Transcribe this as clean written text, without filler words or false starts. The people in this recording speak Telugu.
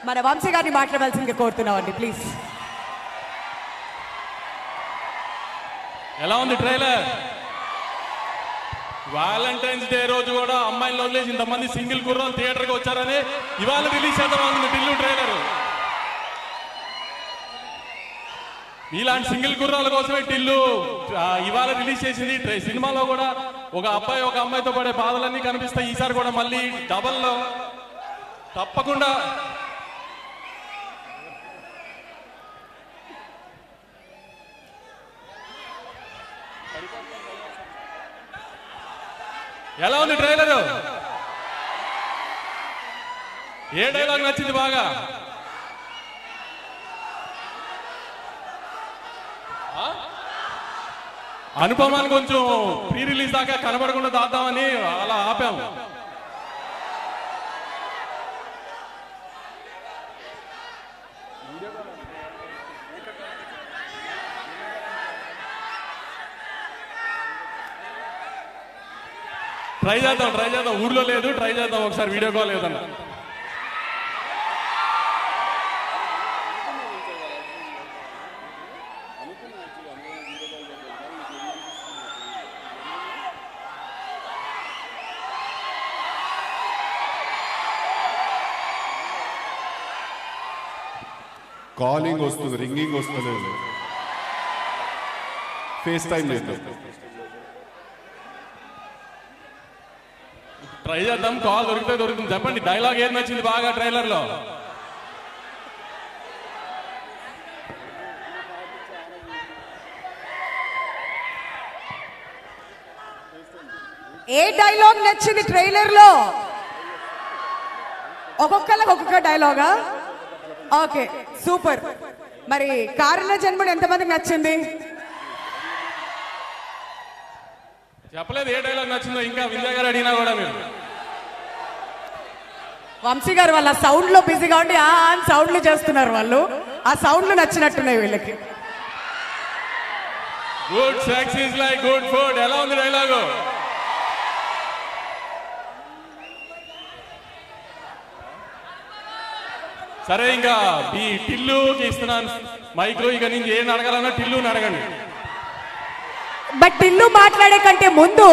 మన వంశీ గారిని మాట్లాడాల్సిందిగా కోరుతున్నామండి ప్లీజ్. ఎలా ఉంది ట్రైలర్? వాలంటైన్స్ డే రోజు కూడా అమ్మాయిలు వదిలేసి ఇంతమంది సింగిల్ కుర్రాలు థియేటర్కి వచ్చారని ఇవాళ రిలీజ్ చేద్దామనుకుంది టిల్లు ట్రైలర్. ఇలాంటి సింగిల్ కుర్రాల కోసమే టిల్లు ఇవాళ రిలీజ్ చేసింది. సినిమాలో కూడా ఒక అబ్బాయి ఒక అమ్మాయితో పడే బాధలన్నీ కనిపిస్తాయి. ఈసారి కూడా మళ్ళీ డబల్లో తప్పకుండా ఎలా ఉంది ట్రైలర్? ఏ డైలాగ్ నచ్చింది బాగా? అనుపమాన్ని కొంచెం ప్రీ రిలీజ్ దాకా కనబడకుండా దాద్దామని అలా ఆపాము. ట్రై చేద్దాం ఊర్లో లేదు, ట్రై చేద్దాం ఒకసారి వీడియో కాల్ లేదన్న. కాలింగ్ వస్తుంది, రింగింగ్ వస్తలేదు, ఫేస్ టైం లేదు. ట్రై చేద్దాం, కాల్ దొరుకుతుంది. చెప్పండి డైలాగ్ ఏది నచ్చింది బాగా ట్రైలర్ లో? ఏ డైలాగ్ నచ్చింది ట్రైలర్ లో? ఒక్కొక్కరికి ఒక్కొక్క డైలాగా? Okay super. మరి కారణ జన్ముడు ఎంతమందికి నచ్చింది? చెప్పలేదు ఏ డైలాగ్ నచ్చిందో. ఇంకా విజయ్ గారు అడిగినా కూడా మీరు వంశీ గారు వాళ్ళ సౌండ్ లో బిజీగా ఉండి ఆ సౌండ్లు చేస్తున్నారు వాళ్ళు. ఆ సౌండ్లు నచ్చినట్టున్నాయి వీళ్ళకి. Good sex is like good food. ఎలా ఉంది డైలాగు? సరే ఇంకా ఈ టిల్లుకి ఇస్తున్నాను మైక్రో. ఇక నుంచి ఏం అడగాలన్నా టిల్లుని అడగండి. బట్ టిల్లు మాట్లాడే కంటే ముందు